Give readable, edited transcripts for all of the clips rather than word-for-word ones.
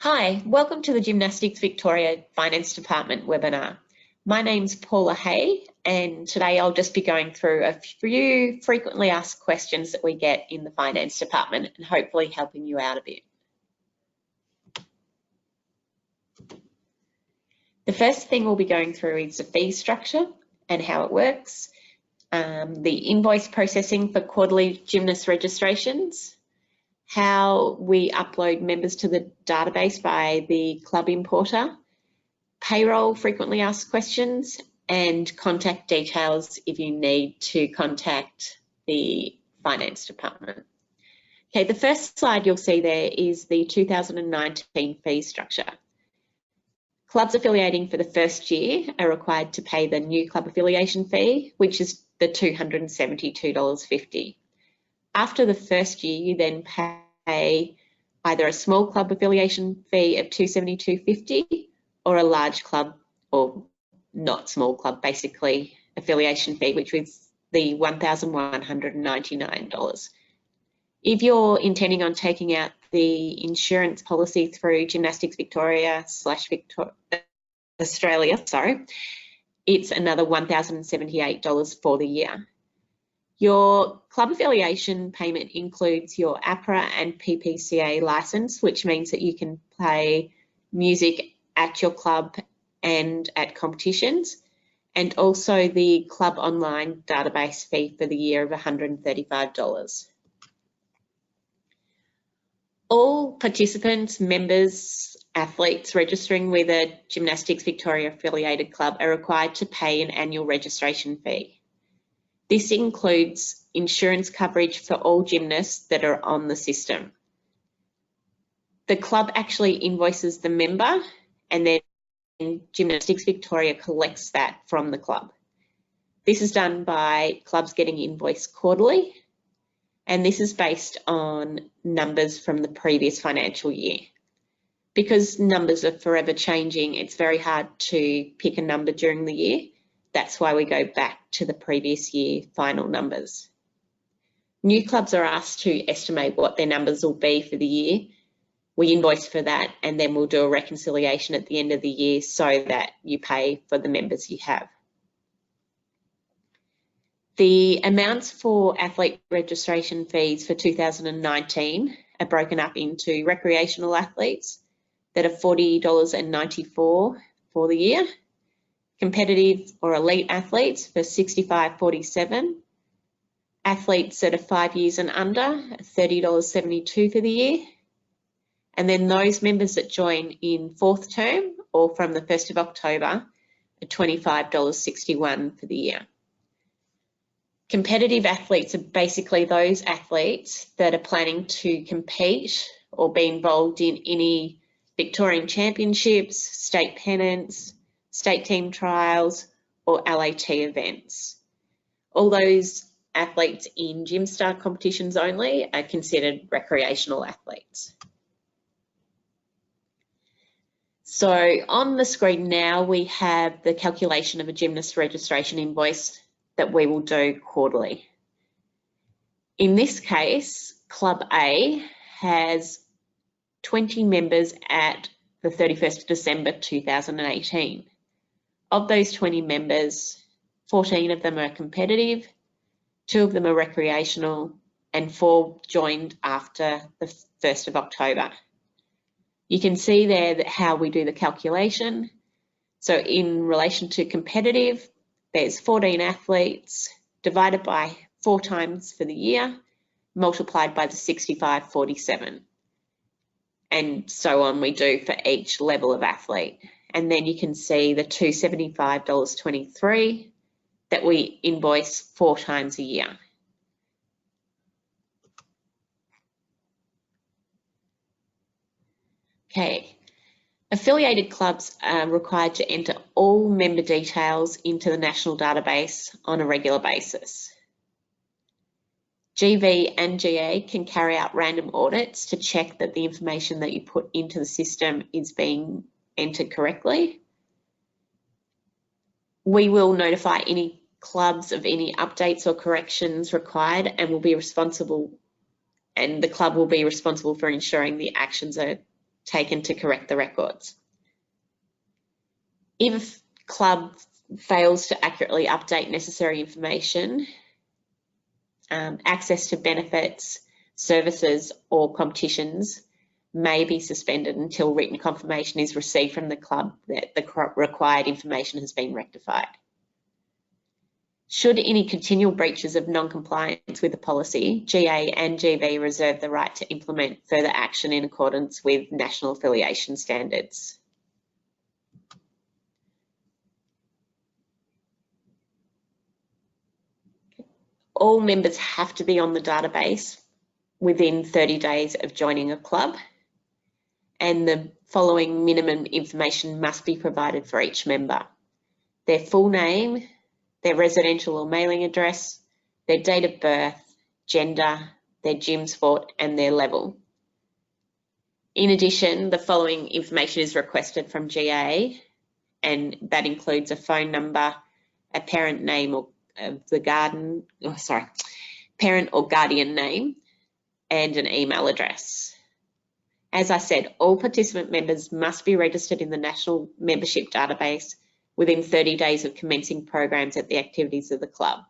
Hi, welcome to the Gymnastics Victoria Finance Department webinar. My name's Paula Hay, and today I'll just be going through a few frequently asked questions that we get in the Finance Department and hopefully helping you out a bit. The first thing we'll be going through is the fee structure and how it works, the invoice processing for quarterly gymnast registrations, how we upload members to the database by the club importer, payroll frequently asked questions, and contact details if you need to contact the finance department. Okay, the first slide you'll see there is the 2019 fee structure. Clubs affiliating for the first year are required to pay the new club affiliation fee, which is the $272.50. After the first year, you then pay either a small club affiliation fee of $272.50 or a large club, or not small club, basically affiliation fee, which is the $1,199. If you're intending on taking out the insurance policy through Gymnastics Victoria / Australia, it's another $1,078 for the year. Your club affiliation payment includes your APRA and PPCA license, which means that you can play music at your club and at competitions, and also the club online database fee for the year of $135. All participants, members, athletes registering with a Gymnastics Victoria affiliated club are required to pay an annual registration fee. This includes insurance coverage for all gymnasts that are on the system. The club actually invoices the member, and then Gymnastics Victoria collects that from the club. This is done by clubs getting invoiced quarterly, and this is based on numbers from the previous financial year. Because numbers are forever changing, it's very hard to pick a number during the year. That's why we go back to the previous year final numbers. New clubs are asked to estimate what their numbers will be for the year. We invoice for that, and then we'll do a reconciliation at the end of the year so that you pay for the members you have. The amounts for athlete registration fees for 2019 are broken up into recreational athletes that are $40.94 for the year, competitive or elite athletes for $65.47, athletes that are 5 years and under, $30.72 for the year, and then those members that join in fourth term or from the 1st of October are $25.61 for the year. Competitive athletes are basically those athletes that are planning to compete or be involved in any Victorian championships, state pennants, state team trials, or LAT events. All those athletes in GymStar competitions only are considered recreational athletes. So on the screen now, we have the calculation of a gymnast registration invoice that we will do quarterly. In this case, Club A has 20 members at the 31st of December 2018. Of those 20 members, 14 of them are competitive, 2 of them are recreational, and 4 joined after the 1st of October. You can see there that how we do the calculation. So in relation to competitive, there's 14 athletes divided by 4 times for the year, multiplied by the 65.47. And so on we do for each level of athlete. And then you can see the $275.23 that we invoice 4 times a year. Okay, affiliated clubs are required to enter all member details into the national database on a regular basis. GV and GA can carry out random audits to check that the information that you put into the system is being entered correctly. We will notify any clubs of any updates or corrections required, and the club will be responsible for ensuring the actions are taken to correct the records. If club fails to accurately update necessary information, access to benefits, services or competitions may be suspended until written confirmation is received from the club that the required information has been rectified. Should any continual breaches of non-compliance with the policy, GA and GV reserve the right to implement further action in accordance with national affiliation standards. All members have to be on the database within 30 days of joining a club, and the following minimum information must be provided for each member: their full name, their residential or mailing address, their date of birth, gender, their gym sport and their level. In addition, the following information is requested from GA, and that includes a phone number, a parent name or parent or guardian name, and an email address. As I said, all participant members must be registered in the National Membership Database within 30 days of commencing programs at the activities of the club.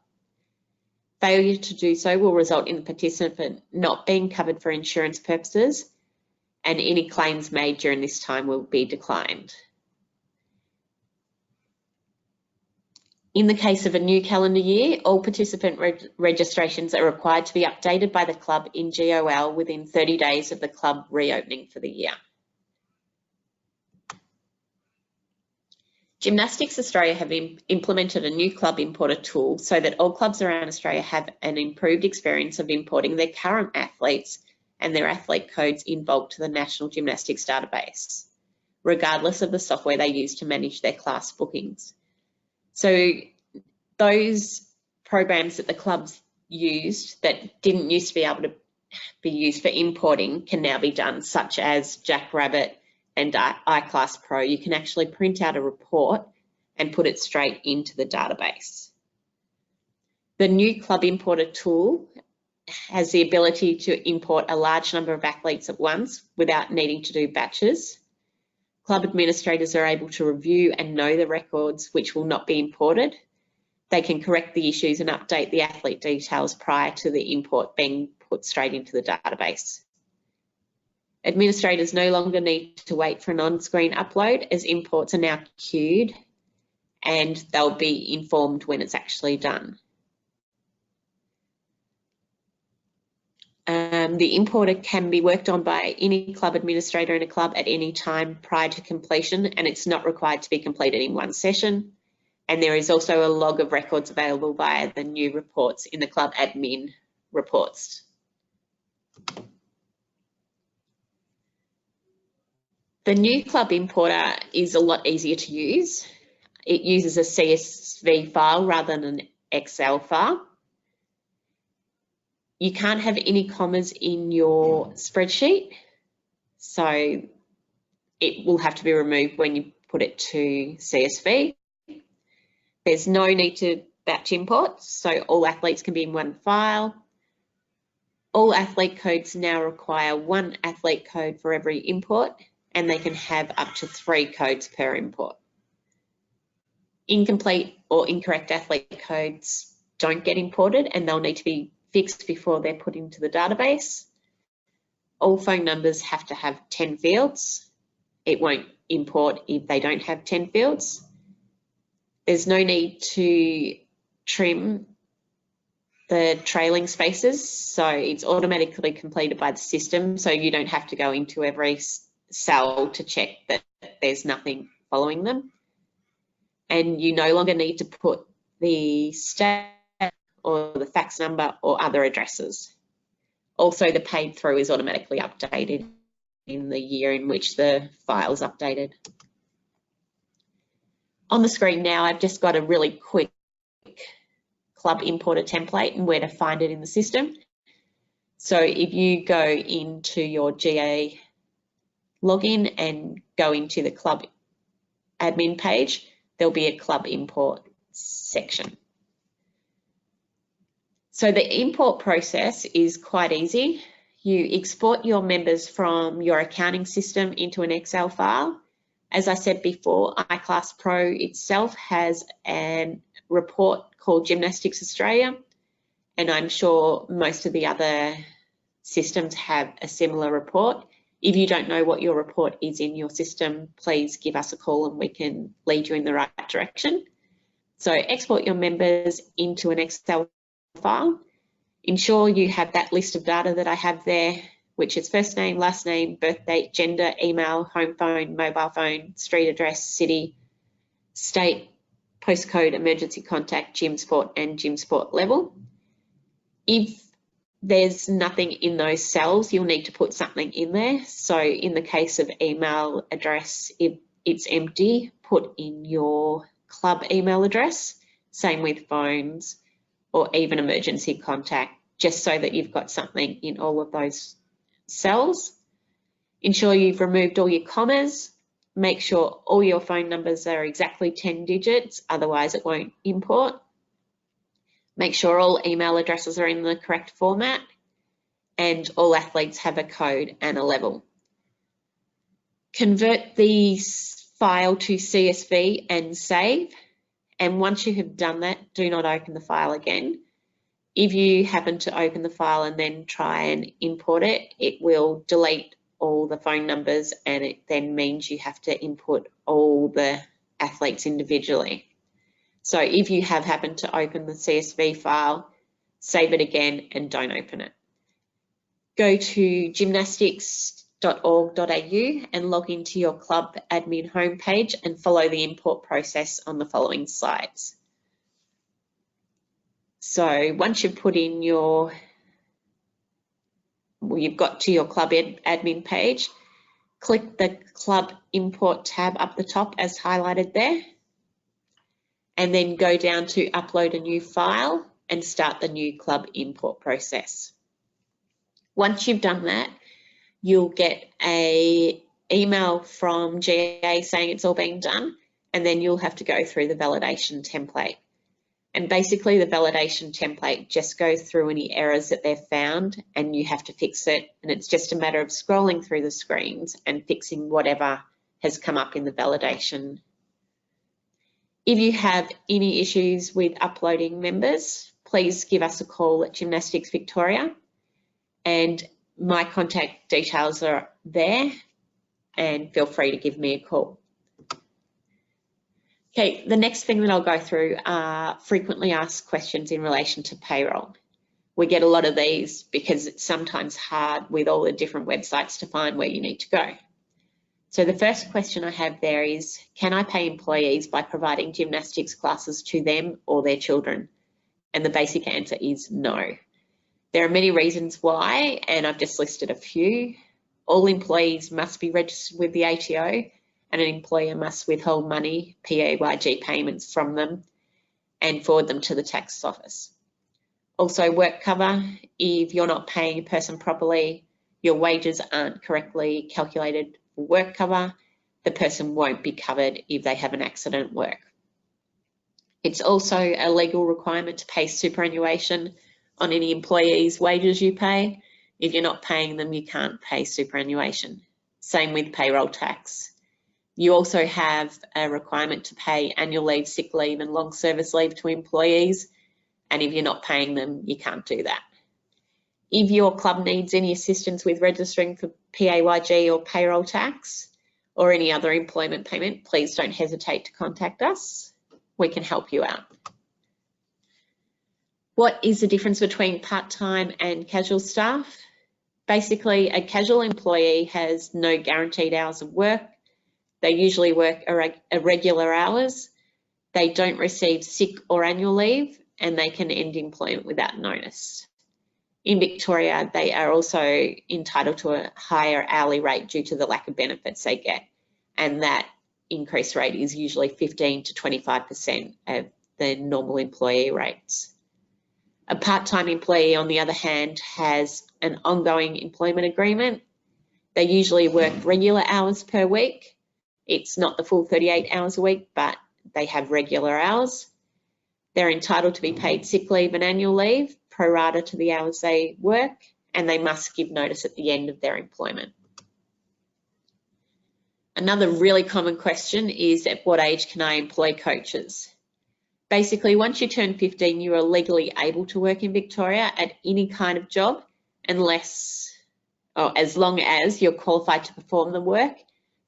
Failure to do so will result in the participant not being covered for insurance purposes, and any claims made during this time will be declined. In the case of a new calendar year, all participant registrations are required to be updated by the club in GOL within 30 days of the club reopening for the year. Gymnastics Australia have implemented a new club importer tool so that all clubs around Australia have an improved experience of importing their current athletes and their athlete codes in bulk to the National Gymnastics Database, regardless of the software they use to manage their class bookings. So those programs that the clubs used that didn't used to be able to be used for importing can now be done, such as Jackrabbit and iClass Pro. You can actually print out a report and put it straight into the database. The new club importer tool has the ability to import a large number of athletes at once without needing to do batches. Club administrators are able to review and know the records which will not be imported. They can correct the issues and update the athlete details prior to the import being put straight into the database. Administrators no longer need to wait for an on-screen upload, as imports are now queued and they'll be informed when it's actually done. The importer can be worked on by any club administrator in a club at any time prior to completion, and it's not required to be completed in one session. And there is also a log of records available via the new reports in the club admin reports. The new club importer is a lot easier to use. It uses a CSV file rather than an Excel file. You can't have any commas in your spreadsheet, so it will have to be removed when you put it to CSV. There's no need to batch import, so all athletes can be in one file. All athlete codes now require one athlete code for every import, and they can have up to 3 codes per import. Incomplete or incorrect athlete codes don't get imported, and they'll need to be fixed before they're put into the database. All phone numbers have to have 10 fields. It won't import if they don't have 10 fields. There's no need to trim the trailing spaces, so it's automatically completed by the system, so you don't have to go into every cell to check that there's nothing following them. And you no longer need to put the stat or the fax number or other addresses. Also, the paid through is automatically updated in the year in which the file is updated. On the screen now, I've just got a really quick club importer template and where to find it in the system. So if you go into your GA login and go into the club admin page, there'll be a club import section. So the import process is quite easy. you export your members from your accounting system into an Excel file. As I said before, iClass Pro itself has a report called Gymnastics Victoria, and I'm sure most of the other systems have a similar report. If you don't know what your report is in your system, please give us a call and we can lead you in the right direction. So export your members into an Excel file. Ensure you have that list of data that I have there, which is first name, last name, birth date, gender, email, home phone, mobile phone, street address, city, state, postcode, emergency contact, gym sport and gym sport level. If there's nothing in those cells, you'll need to put something in there. So in the case of email address, if it's empty, put in your club email address. Same with phones or even emergency contact, just so that you've got something in all of those cells. Ensure you've removed all your commas. Make sure all your phone numbers are exactly 10 digits, otherwise it won't import. Make sure all email addresses are in the correct format, and all athletes have a code and a level. Convert the file to CSV and save. And once you have done that, do not open the file again. If you happen to open the file and then try and import it, it will delete all the phone numbers, and it then means you have to input all the athletes individually. So if you have happened to open the CSV file, save it again and don't open it. Go to gymnastics.org.au and log into your club admin homepage and follow the import process on the following slides. So once you've put in you've got to your club admin page, click the club import tab up the top as highlighted there, and then go down to upload a new file and start the new club import process. Once you've done that, you'll get an email from GA saying it's all being done, and then you'll have to go through the validation template. And basically the validation template just goes through any errors that they've found, and you have to fix it. And it's just a matter of scrolling through the screens and fixing whatever has come up in the validation. If you have any issues with uploading members, please give us a call at Gymnastics Victoria, and my contact details are there, and feel free to give me a call. Okay, the next thing that I'll go through are frequently asked questions in relation to payroll. We get a lot of these because it's sometimes hard with all the different websites to find where you need to go. So the first question I have there is, can I pay employees by providing gymnastics classes to them or their children? And the basic answer is no. There are many reasons why, and I've just listed a few. All employees must be registered with the ATO, and an employer must withhold money, PAYG payments from them, and forward them to the tax office. Also, work cover. If you're not paying a person properly, your wages aren't correctly calculated for work cover, the person won't be covered if they have an accident at work. It's also a legal requirement to pay superannuation on any employee's wages you pay. If you're not paying them, you can't pay superannuation. Same with payroll tax. You also have a requirement to pay annual leave, sick leave and long service leave to employees, and if you're not paying them, you can't do that. If your club needs any assistance with registering for PAYG or payroll tax or any other employment payment, please don't hesitate to contact us. We can help you out. What is the difference between part-time and casual staff? Basically, a casual employee has no guaranteed hours of work. They usually work irregular hours. They don't receive sick or annual leave, and they can end employment without notice. In Victoria, they are also entitled to a higher hourly rate due to the lack of benefits they get, and that increase rate is usually 15 to 25% of the normal employee rates. A part-time employee, on the other hand, has an ongoing employment agreement. They usually work regular hours per week. It's not the full 38 hours a week, but they have regular hours. They're entitled to be paid sick leave and annual leave, pro rata to the hours they work, and they must give notice at the end of their employment. Another really common question is, at what age can I employ coaches? Basically, once you turn 15, you are legally able to work in Victoria at any kind of job, as long as you're qualified to perform the work.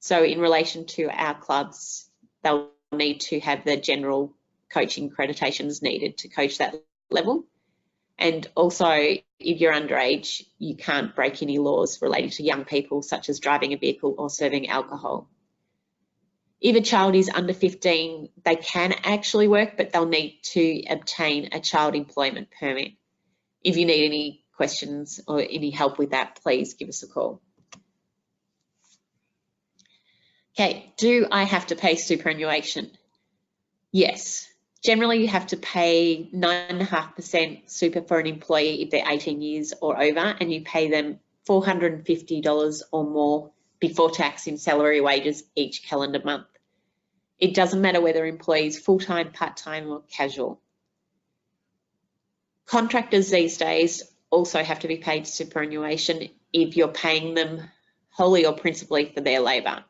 So in relation to our clubs, they'll need to have the general coaching accreditations needed to coach that level. And also, if you're underage, you can't break any laws relating to young people, such as driving a vehicle or serving alcohol. If a child is under 15, they can actually work, but they'll need to obtain a child employment permit. If you need any questions or any help with that, please give us a call. Okay, do I have to pay superannuation? Yes. Generally, you have to pay 9.5% super for an employee if they're 18 years or over, and you pay them $450 or more before tax in salary wages each calendar month. It doesn't matter whether employees full-time, part-time or casual. Contractors these days also have to be paid superannuation if you're paying them wholly or principally for their labour.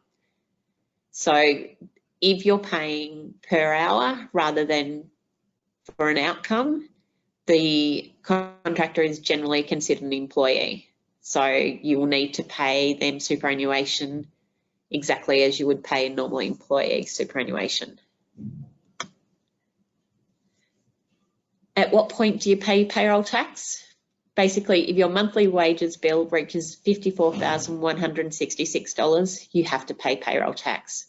So if you're paying per hour rather than for an outcome, the contractor is generally considered an employee. So you will need to pay them superannuation exactly as you would pay a normal employee superannuation. At what point do you pay payroll tax? Basically, if your monthly wages bill reaches $54,166, you have to pay payroll tax.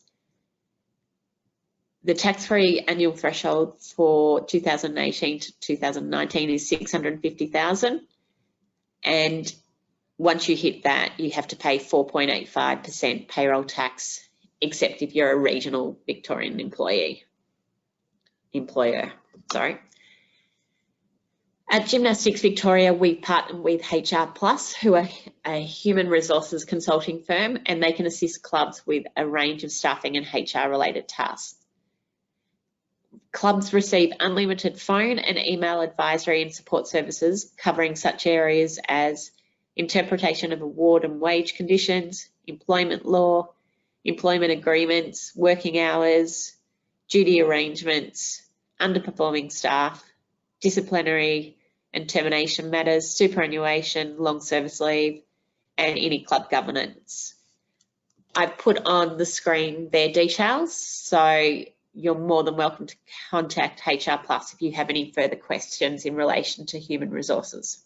The tax-free annual threshold for 2018 to 2019 is $650,000, and once you hit that, you have to pay 4.85% payroll tax, except if you're a regional Victorian employer. At Gymnastics Victoria, we partner with HR Plus, who are a human resources consulting firm, and they can assist clubs with a range of staffing and HR related tasks. Clubs receive unlimited phone and email advisory and support services covering such areas as interpretation of award and wage conditions, employment law, employment agreements, working hours, duty arrangements, underperforming staff, disciplinary and termination matters, superannuation, long service leave, and any club governance. I've put on the screen their details, so you're more than welcome to contact HR Plus if you have any further questions in relation to human resources.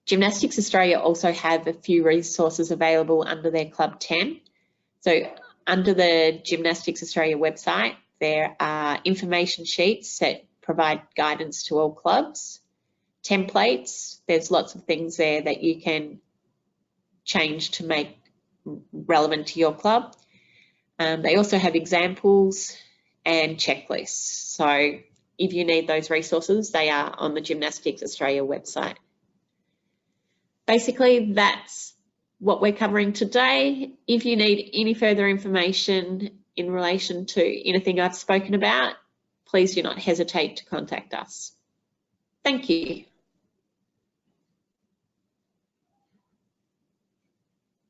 Gymnastics Australia also have a few resources available under their Club 10. So under the Gymnastics Australia website, there are information sheets that provide guidance to all clubs, templates. There's lots of things there that you can change to make relevant to your club. They also have examples and checklists. So if you need those resources, they are on the Gymnastics Australia website. Basically, that's what we're covering today. If you need any further information in relation to anything I've spoken about, please do not hesitate to contact us. Thank you.